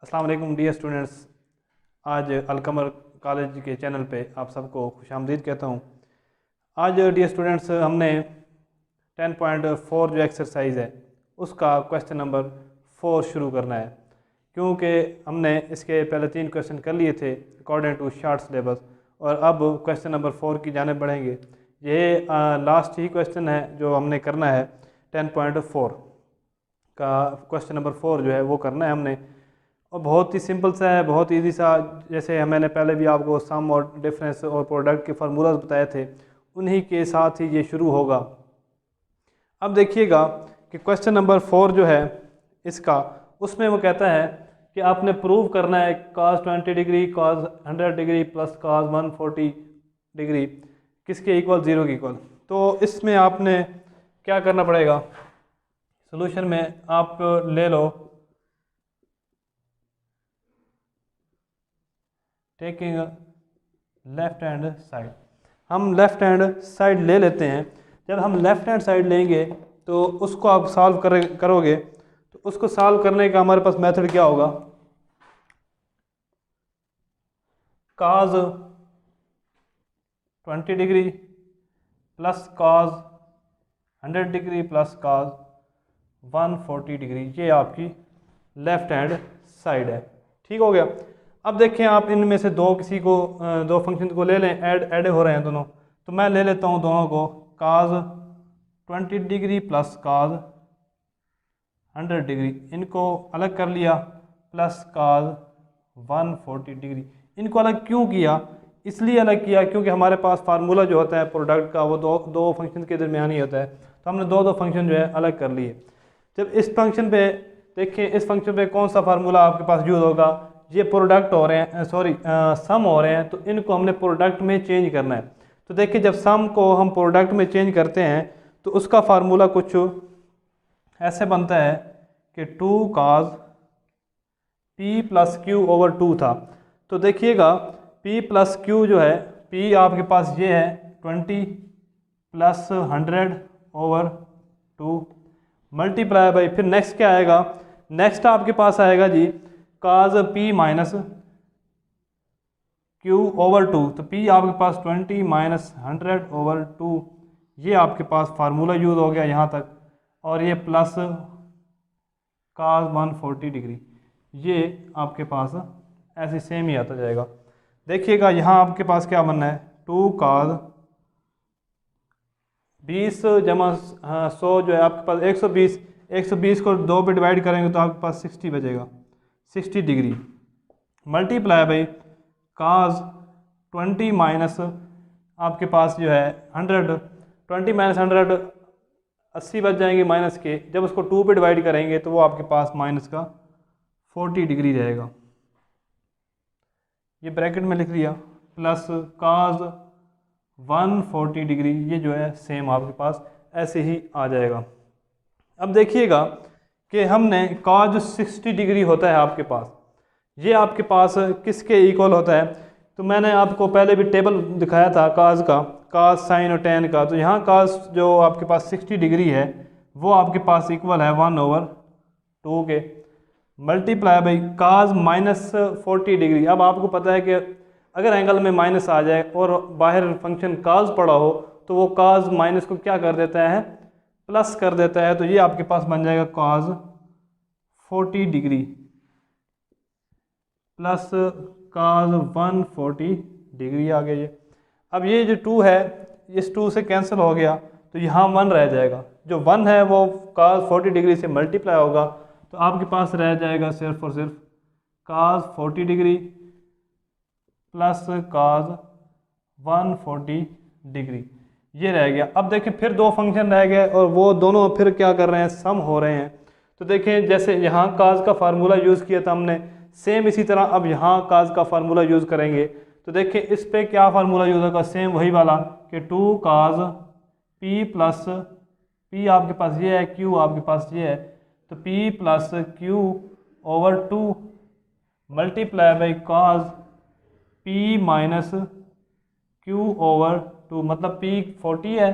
अस्सलाम वालेकुम dear students. आज अलकमर कॉलेज के चैनल पे आप सबको खुशामदीद कहता हूँ। आज डियर स्टूडेंट्स हमने 10.4 जो एक्सरसाइज है उसका क्वेश्चन नंबर 4 शुरू करना है, क्योंकि हमने इसके पहले 3 क्वेश्चन कर लिए थे अकॉर्डिंग टू शार्ट सिलेबस, और अब क्वेश्चन नंबर 4 की जाने बढ़ेंगे। ये लास्ट ही क्वेश्चन है जो हमने करना है। 10.4 का क्वेश्चन नंबर 4 जो है वो करना है हमने, और बहुत ही सिंपल सा है, बहुत इजी सा। जैसे मैंने पहले भी आपको सम और डिफरेंस और प्रोडक्ट के फार्मूलाज बताए थे, उन्हीं के साथ ही ये शुरू होगा। अब देखिएगा कि क्वेश्चन नंबर 4 जो है इसका, उसमें वो कहता है कि आपने प्रूव करना है cos 20 degree cos 100 degree plus cos 140 degree किसके इक्वल, 0 के इक्वल। तो इसमें आपने क्या करना पड़ेगा, सोल्यूशन में आप ले लो टेकिंग लेफ्ट हैंड साइड। हम लेफ्ट हैंड साइड ले लेते हैं। जब हम लेफ्ट हैंड साइड लेंगे तो उसको आप सॉल्व करोगे, तो उसको सॉल्व करने का हमारे पास मेथड क्या होगा, cos 20 degree plus cos 100 degree plus cos 140 degree, ये आपकी लेफ्ट हैंड साइड है। ठीक हो गया। अब देखें आप इनमें से दो फंक्शन को ले लें, ऐड हो रहे हैं दोनों, तो मैं ले लेता हूँ दोनों को, cos 20 degree plus cos 100 degree, इनको अलग कर लिया, प्लस cos 140 डिग्री। इनको अलग क्यों किया, इसलिए अलग किया क्योंकि हमारे पास फार्मूला जो होता है प्रोडक्ट का वो दो फंक्शन के दरमियान ही होता है, तो हमने दो फंक्शन जो है अलग कर लिए। जब इस फंक्शन पे देखिए, इस फंक्शन पे कौन सा फार्मूला आपके पास यूज़ होगा, ये प्रोडक्ट हो रहे हैं, सम हो रहे हैं, तो इनको हमने प्रोडक्ट में चेंज करना है। तो देखिए जब सम को हम प्रोडक्ट में चेंज करते हैं तो उसका फार्मूला कुछ ऐसे बनता है कि 2 cos p plus Q over 2 था। तो देखिएगा p प्लस क्यू जो है, p आपके पास ये है 20 प्लस 100 ओवर 2 मल्टीप्लाई बाई, फिर नेक्स्ट क्या आएगा, नेक्स्ट आपके पास आएगा जी cos p minus q over 2। तो p आपके पास 20 माइनस 100 ओवर 2, ये आपके पास फार्मूला यूज़ हो गया यहाँ तक, और ये प्लस cos 140 डिग्री, ये आपके पास ऐसे सेम ही आता जाएगा। देखिएगा यहाँ आपके पास क्या बनना है, 2 cos 20 जमा 100 जो है आपके पास 120, 120 को 2 पे डिवाइड करेंगे तो आपके पास 60 बचेगा, 60 degree, multiply by cos 20 minus आपके पास जो है 100, 20 माइनस 100 80 बच जाएंगे माइनस के, जब उसको 2 पे डिवाइड करेंगे तो वो आपके पास माइनस का 40 डिग्री रहेगा, ये ब्रैकेट में लिख लिया, प्लस cos 140 डिग्री, ये जो है सेम आपके पास ऐसे ही आ जाएगा। अब देखिएगा कि हमने cos 60 डिग्री होता है आपके पास, ये आपके पास किसके इक्वल होता है, तो मैंने आपको पहले भी टेबल दिखाया था cos का, cos साइन और tan का। तो यहाँ cos जो आपके पास 60 डिग्री है वो आपके पास इक्वल है 1/2 के, multiply by cos minus 40 degree. अब आपको पता है कि अगर एंगल में माइनस आ जाए और बाहर फंक्शन cos पड़ा हो तो वो cos माइनस को क्या कर देता है, प्लस कर देता है। तो ये आपके पास बन जाएगा cos 40 degree plus cos 140 degree आ गया ये। अब ये जो 2 है इस 2 से कैंसिल हो गया, तो यहाँ 1 रह जाएगा, जो 1 है वो cos 40 डिग्री से मल्टीप्लाई होगा, तो आपके पास रह जाएगा सिर्फ और सिर्फ cos 40 degree plus cos 140 degree, ये रह गया। अब देखें फिर 2 फंक्शन रह गए और वो दोनों फिर क्या कर रहे हैं, सम हो रहे हैं। तो देखें जैसे यहाँ cos का फार्मूला यूज़ किया था हमने, सेम इसी तरह अब यहाँ cos का फार्मूला यूज़ करेंगे। तो देखें इस पे क्या फार्मूला यूज़ होगा, सेम वही वाला कि 2 cos p प्लस p आपके पास ये है, q आपके पास ये है, तो p plus q over 2 multiply by cos p minus q over 2, मतलब p 40 है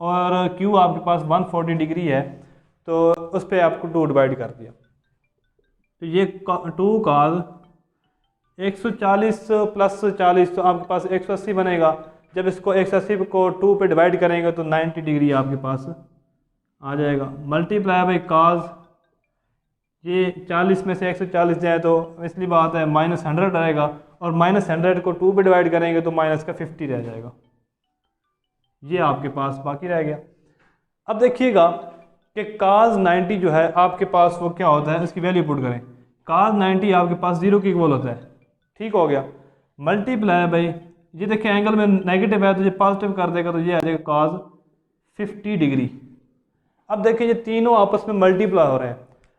और q आपके पास 140 डिग्री है, तो उस पर आपको 2 डिवाइड कर दिया। तो ये 2 काज 140 प्लस 40 तो आपके पास 180 बनेगा। जब इसको 180 को 2 पे डिवाइड करेंगे तो 90 डिग्री आपके पास आ जाएगा। मल्टीप्लाई बाई काज, ये 40 में से 140 जाए तो इसलिए बात है -100 आएगा, और -100 को 2 पे डिवाइड करेंगे तो माइनस का 50 रह जाएगा। ये आपके पास बाकी रह गया। अब देखिएगा कि काज 90 जो है आपके पास वो क्या होता है, इसकी वैल्यू पुट करें। काज 90 आपके पास 0 के इक्वल होता है, ठीक हो गया। मल्टीप्लाई बाई, ये देखिए एंगल में नेगेटिव है तो ये पॉजिटिव कर देगा तो ये आ जाएगा काज 50 डिग्री। अब देखिए ये तीनों आपस में मल्टीप्लाई हो रहे हैं,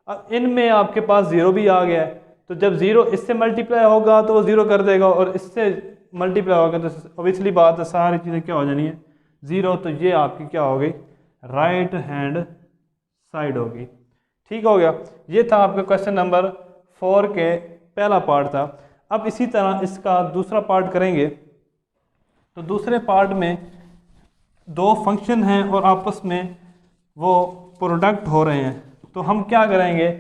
अब इनमें आपके पास 0 भी आ गया है, तो जब 0 इससे मल्टीप्लाई होगा तो वो 0 कर देगा, और इससे मल्टीप्लाई होगा तो ऑब्वियसली बात है सारी चीज़ें क्या हो जानी है 0। तो ये आपकी क्या हो गई, राइट हैंड साइड होगी। ठीक हो गया। ये था आपका क्वेश्चन नंबर 4 के पहला पार्ट था। अब इसी तरह इसका दूसरा पार्ट करेंगे। तो दूसरे पार्ट में 2 फंक्शन हैं और आपस में वो प्रोडक्ट हो रहे हैं, तो हम क्या करेंगे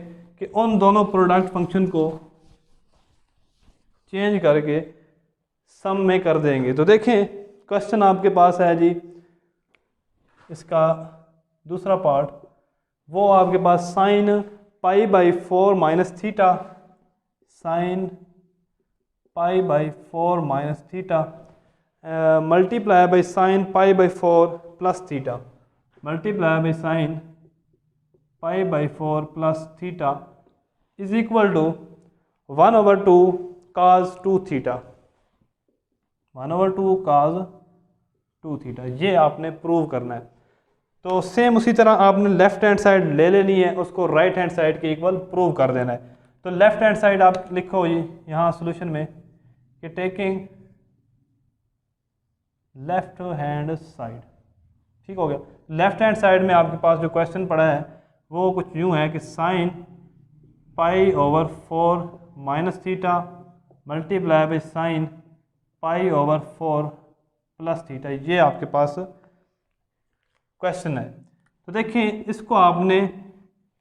कि उन दोनों प्रोडक्ट फंक्शन को चेंज करके सम में कर देंगे। तो देखें क्वेश्चन आपके पास है जी, इसका दूसरा पार्ट, वो आपके पास sine pi by 4 minus theta, sine pi by 4 minus theta multiply by sine pi by 4 plus theta, multiply by sine pi by 4 plus theta is equal to 1/2 cos 2 theta, 1/2 cos 2 theta. ये आपने prove करना है। तो same उसी तरह आपने left hand side ले लेनी है, उसको राइट हैंड साइड के इक्वल प्रूव कर देना है। तो लेफ्ट हैंड साइड आप लिखो जी यहाँ सोल्यूशन में कि टेकिंग लेफ्ट हैंड साइड, ठीक हो गया। लेफ्ट हैंड साइड में आपके पास जो क्वेश्चन पड़ा है वो कुछ यूँ है कि sine pi over 4 minus theta multiply by sine pi over 4 plus theta, ये आपके पास क्वेश्चन है। तो देखिए इसको आपने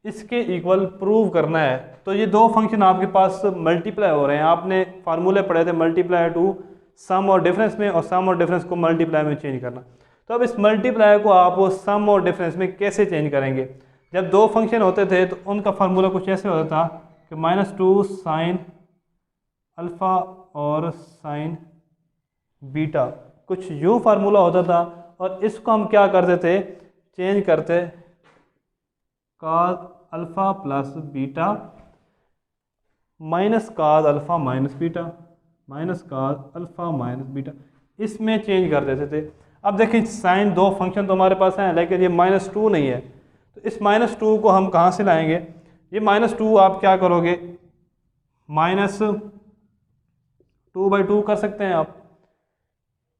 इसके इक्वल प्रूव करना है। तो ये 2 फंक्शन आपके पास मल्टीप्लाई हो रहे हैं, आपने फार्मूले पढ़े थे मल्टीप्लाई टू सम और डिफरेंस में, और सम और डिफरेंस को मल्टीप्लाई में चेंज करना। तो अब इस मल्टीप्लाई को आप सम और डिफरेंस में कैसे चेंज करेंगे। जब 2 फंक्शन होते थे तो उनका फार्मूला कुछ ऐसे होता था कि -2 साइन अल्फ़ा और साइन बीटा, कुछ यूँ फार्मूला होता था, और इसको हम क्या करते थे, चेंज करते काज अल्फ़ा प्लस बीटा माइनस काज अल्फ़ा माइनस बीटा, माइनस काज अल्फ़ा माइनस बीटा, इसमें चेंज कर देते थे। अब देखिए साइन 2 फंक्शन तो हमारे पास हैं, लेकिन ये -2 नहीं है, तो इस -2 को हम कहाँ से लाएंगे। ये -2 आप क्या करोगे, -2/2 कर सकते हैं आप,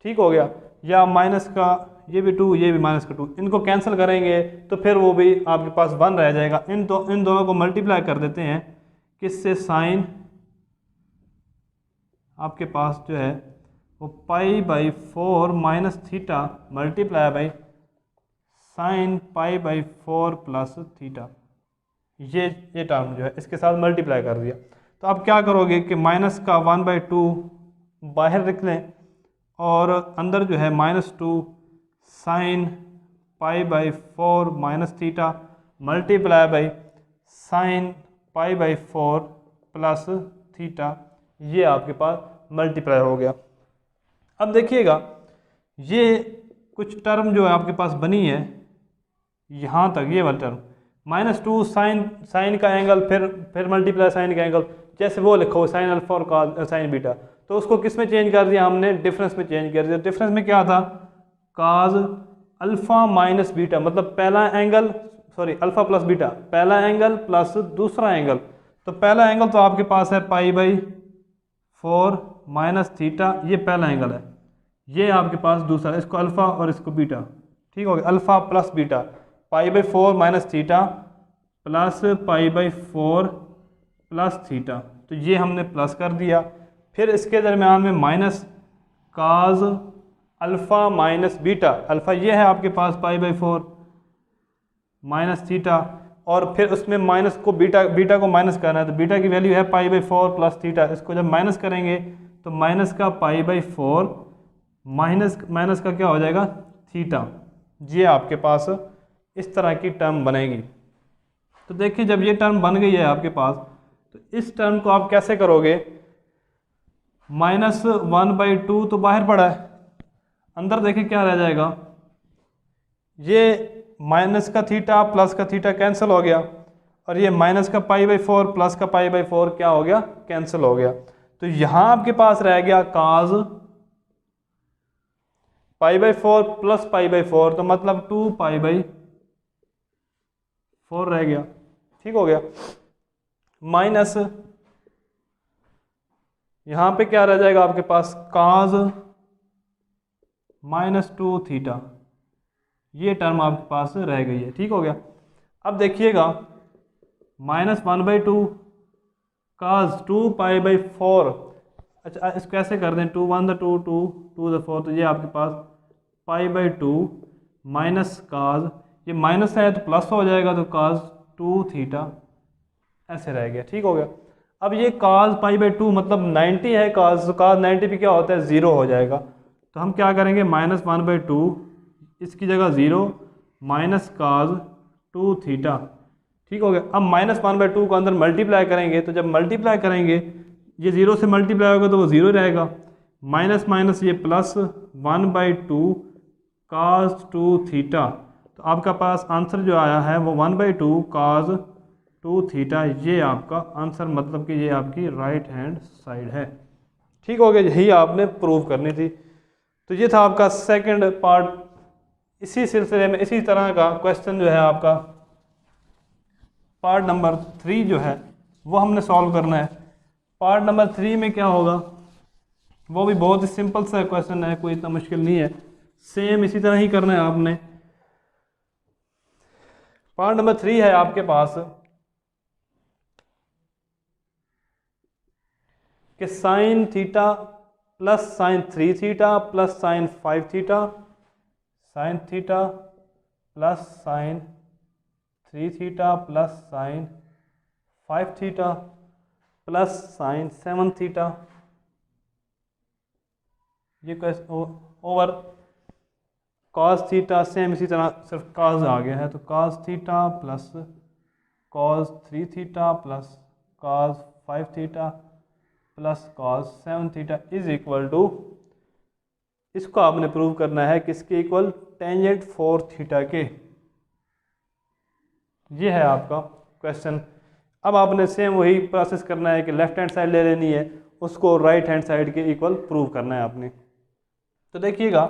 ठीक हो गया। या माइनस का ये भी 2, ये भी -2, इनको कैंसिल करेंगे तो फिर वो भी आपके पास 1 रह जाएगा। इन दोनों को मल्टीप्लाई कर देते हैं, किससे, साइन आपके पास जो है वो पाई by 4 minus theta multiply by sine pi by 4 plus theta, ये टर्म जो है इसके साथ मल्टीप्लाई कर दिया। तो आप क्या करोगे कि माइनस का 1/2 बाहर रख लें, और अंदर जो है -2 sign pi by 4 minus theta multiply by sine pi by 4 plus theta, ये आपके पास मल्टीप्लाई हो गया। अब देखिएगा ये कुछ टर्म जो है आपके पास बनी है यहाँ तक, ये वाला टर्म -2 साइन का एंगल, फिर मल्टीप्लाई साइन का एंगल, जैसे वो लिखो साइन अल्फा और काज साइन बीटा, तो उसको किस में चेंज कर दिया हमने, डिफरेंस में चेंज कर दिया। डिफरेंस में क्या था, काज अल्फा माइनस बीटा, मतलब पहला angle, sorry alpha plus beta, पहला एंगल प्लस दूसरा एंगल। तो पहला एंगल तो आपके पास है पाई बाई 4 माइनस थीटा, ये पहला एंगल है, ये आपके पास दूसरा, इसको अल्फा और इसको बीटा, ठीक हो गया, alpha plus beta, pi by 4 minus theta plus pi by 4 plus theta, तो ये हमने प्लस कर दिया। फिर इसके दरमियान में माइनस काज अल्फ़ा माइनस बीटा, अल्फ़ा ये है आपके पास पाई बाई 4 माइनस थीटा, और फिर उसमें माइनस को बीटा को माइनस करना है, तो बीटा की वैल्यू है π/4 प्लस थीटा। इसको जब माइनस करेंगे तो माइनस का π/4 माइनस का क्या हो जाएगा थीटा। ये आपके पास इस तरह की टर्म बनेगी। तो देखिए जब ये टर्म बन गई है आपके पास, तो इस टर्म को आप कैसे करोगे, -1/2 तो बाहर पड़ा है, अंदर देखिए क्या रह जाएगा, ये माइनस का थीटा प्लस का थीटा कैंसिल हो गया, और ये माइनस का π/4 प्लस का π/4 क्या हो गया, कैंसिल हो गया। तो यहाँ आपके पास रह गया cos π/4 प्लस π/4, तो मतलब 2π/4 रह गया। ठीक हो गया। माइनस यहाँ पे क्या रह जाएगा आपके पास, cos -2 थीटा। ये टर्म आपके पास रह गई है। ठीक हो गया। अब देखिएगा -1/2 cos 2π/4, अच्छा इसको कैसे कर दें, 2 1 2 2 2 4, तो ये आपके पास π/2 माइनस cos, ये माइनस है तो प्लस हो जाएगा, तो cos 2 थीटा ऐसे रह गया। ठीक हो गया। अब ये cos π/2 मतलब 90 है cos, तो cos 90 पे क्या होता है, 0 हो जाएगा। तो हम क्या करेंगे, -1/2 इसकी जगह 0 माइनस cos 2 थीटा। ठीक हो गया। अब -1/2 को अंदर मल्टीप्लाई करेंगे, तो जब मल्टीप्लाई करेंगे ये 0 से मल्टीप्लाई होगा तो वो 0 रहेगा, माइनस माइनस ये प्लस 1/2 cos 2 थीटा। तो आपका पास आंसर जो आया है वो 1/2 cos 2 थीटा, ये आपका आंसर, मतलब कि ये आपकी राइट हैंड साइड है। ठीक हो गया। यही आपने प्रूव करनी थी। तो ये था आपका सेकंड पार्ट। इसी सिलसिले में इसी तरह का क्वेश्चन जो है आपका पार्ट नंबर 3 जो है वो हमने सॉल्व करना है। पार्ट नंबर 3 में क्या होगा, वो भी बहुत ही सिंपल सा क्वेश्चन है, कोई इतना मुश्किल नहीं है, सेम इसी तरह ही करना है आपने। पार्ट नंबर 3 है आपके पास कि sine theta plus sine 3 theta plus sine 5 theta, sine theta plus sine 3 theta plus sine 5 theta plus sine 7 theta, ये ओवर cos थीटा, सेम इसी तरह सिर्फ cos आ गया है, तो cos theta plus cos 3 theta plus cos 5 theta plus cos 7 theta is equal to, इसको आपने प्रूव करना है किसके इक्वल, टेंजेंट 4 थीटा के। ये है आपका क्वेश्चन। अब आपने सेम वही प्रोसेस करना है कि लेफ्ट हैंड साइड ले लेनी है, उसको राइट हैंड साइड के इक्वल प्रूव करना है आपने। तो देखिएगा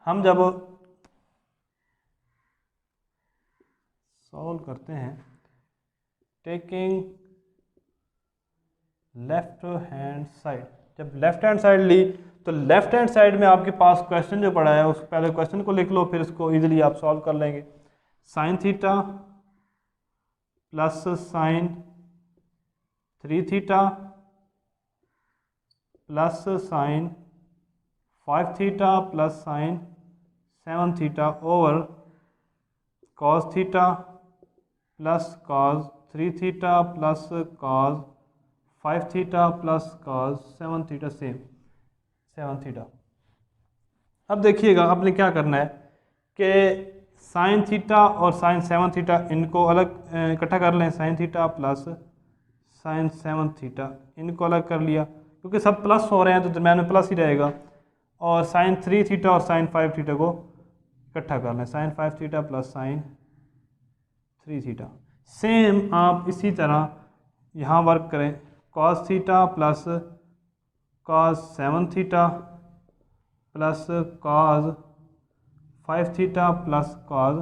हम जब सॉल्व करते हैं, टेकिंग लेफ्ट हैंड साइड, जब लेफ्ट हैंड साइड ली तो लेफ्ट हैंड साइड में आपके पास क्वेश्चन जो पड़ा है उस पहले क्वेश्चन को लिख लो, फिर इसको इजीली आप सॉल्व कर लेंगे। Sign theta plus sine 3 theta plus sine 5 theta plus sine 7 theta over cos theta plus cos 3 theta plus cos 5 theta plus cos 7 theta, same 7 theta. अब देखिएगा आपने क्या करना है कि साइन थीटा और साइन 7 थीटा इनको अलग इकट्ठा कर लें, sign theta plus sine 7 theta इनको अलग कर लिया, क्योंकि सब प्लस हो रहे हैं तो दरम्यान में प्लस ही रहेगा, और साइन 3 थीटा और साइन 5 थीटा को इकट्ठा कर लें, sine 5 theta plus sine 3 theta. Same आप इसी तरह यहाँ वर्क करें, cos theta plus cos 7 theta plus cos 5 theta plus cos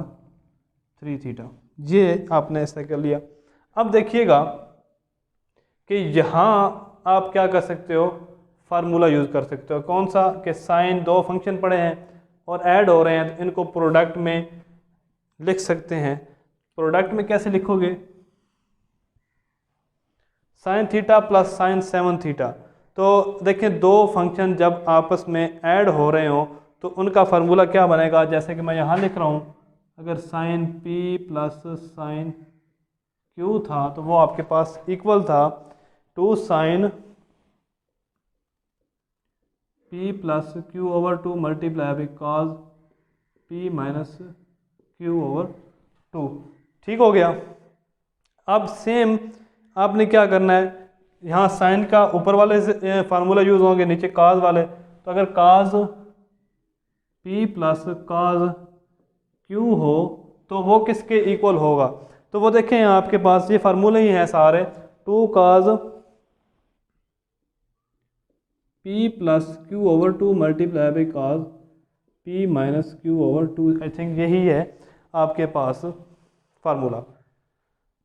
3 theta, ये आपने ऐसा कर लिया। अब देखिएगा कि यहाँ आप क्या कर सकते हो, फार्मूला यूज़ कर सकते हो। कौन सा, कि साइन दो फंक्शन पड़े हैं और ऐड हो रहे हैं, तो इनको प्रोडक्ट में लिख सकते हैं। प्रोडक्ट में कैसे लिखोगे, sign theta plus sine 7 theta. तो देखें दो फंक्शन जब आपस में ऐड हो रहे हो तो उनका फार्मूला क्या बनेगा, जैसे कि मैं यहाँ लिख रहा हूँ, अगर sine p plus sine Q था तो वो आपके पास इक्वल था 2 sine P plus Q over 2 multiply by cos P minus Q over 2। ठीक हो गया। अब सेम आपने क्या करना है, यहाँ साइन का ऊपर वाले से फार्मूला यूज़ होंगे, नीचे काज वाले। तो अगर काज P प्लस काज Q हो तो वो किसके इक्वल होगा, तो वो देखें आपके पास ये फार्मूले ही हैं सारे। 2 cos P plus Q over 2 multiply by cos P minus Q over 2। I think यही है आपके पास फार्मूला।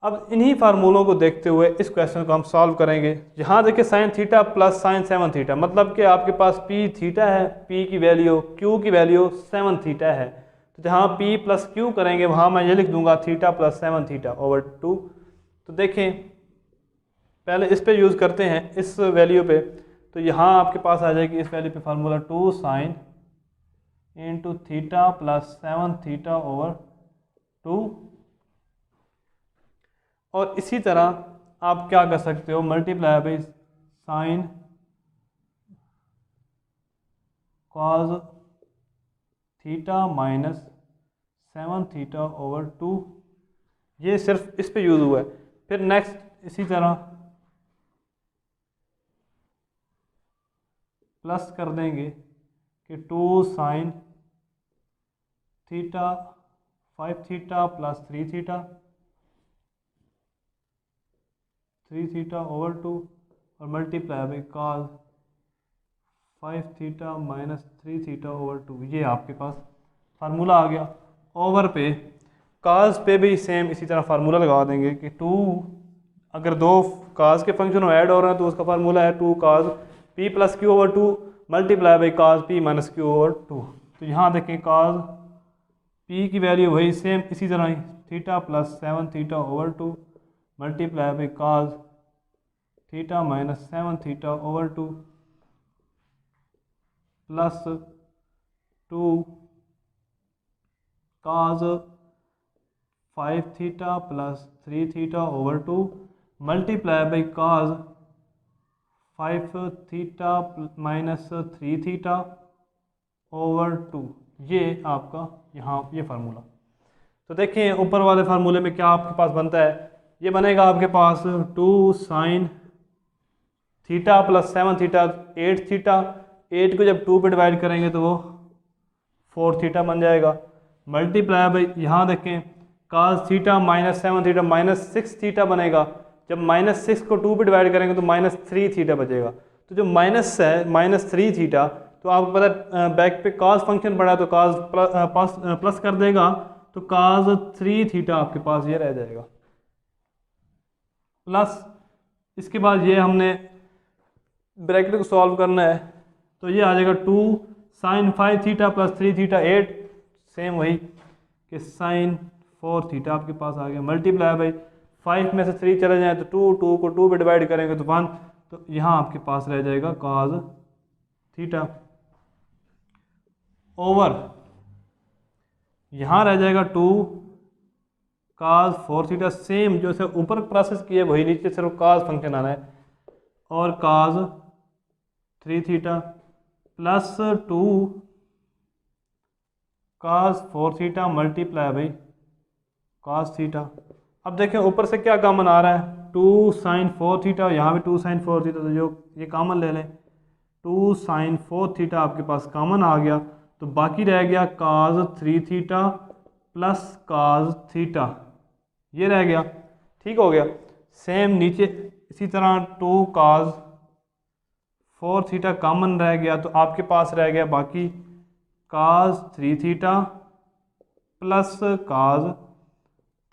अब इन्हीं फार्मूलों को देखते हुए इस क्वेश्चन को हम सॉल्व करेंगे। यहाँ देखिए sign theta plus sine 7 theta, मतलब कि आपके पास P थीटा है, P की वैल्यू Q की वैल्यू 7 थीटा है। तो जहाँ P प्लस Q करेंगे वहाँ मैं ये लिख दूंगा थीटा प्लस 7 थीटा ओवर 2। तो देखें पहले इस पे यूज़ करते हैं, इस वैल्यू पे। तो यहाँ आपके पास आ जाएगी इस वैल्यू पे formula 2 sine into theta plus 7 theta over 2। और इसी तरह आप क्या कर सकते हो, multiply by sign cos theta minus 7 theta over 2। ये सिर्फ इस पे यूज़ हुआ है। फिर नेक्स्ट इसी तरह प्लस कर देंगे कि 2 sine theta 5 theta plus 3 theta over 2 और multiply by cos 5 theta minus 3 theta over 2। ये आपके पास फार्मूला आ गया। ओवर पे काज पे भी सेम इसी तरह फार्मूला लगा देंगे कि 2 अगर दो काज के फंक्शन ऐड हो रहे हैं तो उसका फार्मूला है 2 cos P plus Q over 2 multiply by cos P minus Q over 2। तो यहाँ देखें काज P की वैल्यू वही सेम इसी तरह ही theta plus 7 theta over 2 multiply by cos theta minus 7 theta over 2 plus 2 cos 5 theta plus 3 theta over 2 multiply by cos 5 theta minus 3 theta over 2। ये आपका यहाँ ये फार्मूला। तो देखें ऊपर वाले फार्मूले में क्या आपके पास बनता है, ये बनेगा आपके पास 2 sign theta plus 7 theta 8 theta. 8 को जब 2 पे डिवाइड करेंगे तो वो 4 थीटा बन जाएगा। मल्टीप्लाई बाई यहाँ देखें काज theta minus 7 theta minus 6 theta बनेगा। जब माइनस 6 को 2 पे डिवाइड करेंगे तो माइनस 3 थीटा बचेगा। तो जो माइनस है माइनस 3 थीटा, तो आपको पता है बैक पे काज फंक्शन पड़ा तो काज प्लस कर देगा, तो काज 3 थीटा आपके पास ये रह जाएगा। प्लस इसके बाद ये हमने ब्रैकेट को सॉल्व करना है, तो ये आ जाएगा 2 sine 5 theta plus 3 theta 8, same वही कि साइन 4 थीटा आपके पास आ गया। मल्टीप्लाई बाई 5 में से 3 चले जाए तो 2 को 2 पे डिवाइड करेंगे तो 1, तो यहाँ आपके पास रह जाएगा काज थीटा ओवर यहाँ रह जाएगा 2 काज 4 थीटा। सेम जो से ऊपर प्रोसेस किए वही नीचे सिर्फ काज फंक्शन आना है, और काज 3 theta plus 2 cause 4 theta multiply by cos theta. अब देखें ऊपर से क्या कॉमन आ रहा है, 2 साइन 4 थीटा, यहाँ भी 2 साइन 4 थीटा, तो जो ये कॉमन ले लें 2 साइन 4 थीटा आपके पास कॉमन आ गया। तो बाकी रह गया काज 3 थीटा प्लस काज थीटा, ये रह गया। ठीक हो गया। सेम नीचे इसी तरह 2 काज 4 थीटा कॉमन रह गया, तो आपके पास रह गया बाकी काज 3 थीटा प्लस काज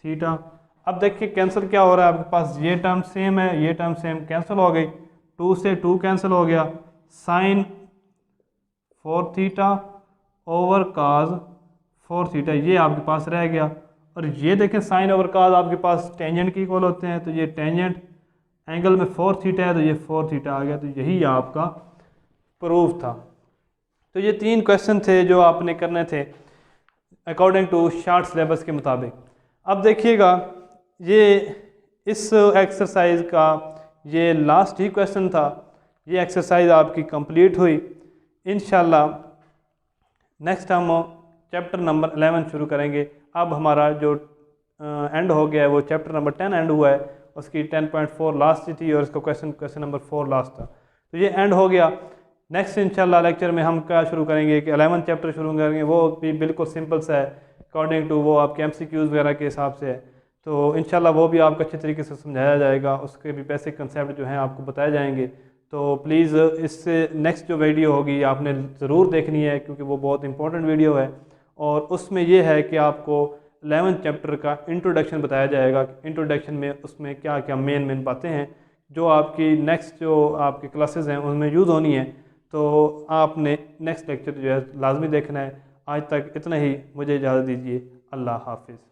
थीटा। अब देखिए कैंसिल क्या हो रहा है आपके पास, ये टर्म सेम है, ये टर्म सेम, कैंसिल हो गई। 2 से 2 कैंसिल हो गया, साइन 4 थीटा ओवर काज 4 थीटा ये आपके पास रह गया। और ये देखें साइन ओवर काज आपके पास टेंजेंट की इक्वल होते हैं, तो ये टेंजेंट एंगल में 4 थीटा है तो ये 4 थीटा आ गया। तो यही आपका प्रूफ था। तो ये 3 क्वेश्चन थे जो आपने करने थे अकॉर्डिंग टू शार्ट सिलेबस के मुताबिक। अब देखिएगा ये इस एक्सरसाइज का ये लास्ट ही क्वेश्चन था। ये एक्सरसाइज आपकी कंप्लीट हुई। इंशाल्लाह नेक्स्ट हम चैप्टर नंबर 11 शुरू करेंगे। अब हमारा जो एंड हो गया है वो चैप्टर नंबर 10 एंड हुआ है, उसकी 10.4 लास्ट थी और इसका क्वेश्चन नंबर 4 लास्ट था। तो ये एंड हो गया। नेक्स्ट इंशाल्लाह लेक्चर में हम क्या शुरू करेंगे कि 11 चैप्टर शुरू करेंगे, वो भी बिल्कुल सिंपल सा है अकॉर्डिंग टू वो आपके MCQs वगैरह के हिसाब से है। तो इंशाल्लाह वो भी आपको अच्छे तरीके से समझाया जाएगा, उसके भी बेसिक कंसेप्ट जो हैं आपको बताए जाएंगे। तो प्लीज़ इससे नेक्स्ट जो वीडियो होगी आपने ज़रूर देखनी है, क्योंकि वो बहुत इंपॉर्टेंट वीडियो है। और उसमें ये है कि आपको 11 चैप्टर का इंट्रोडक्शन बताया जाएगा। इंट्रोडक्शन में उसमें क्या क्या मेन बातें हैं जो आपकी नेक्स्ट जो आपकी क्लासेस हैं उनमें यूज़ होनी है। तो आपने नेक्स्ट लेक्चर जो है लाजमी देखना है। आज तक इतना ही, मुझे इजाज़त दीजिए। अल्लाह हाफिज़।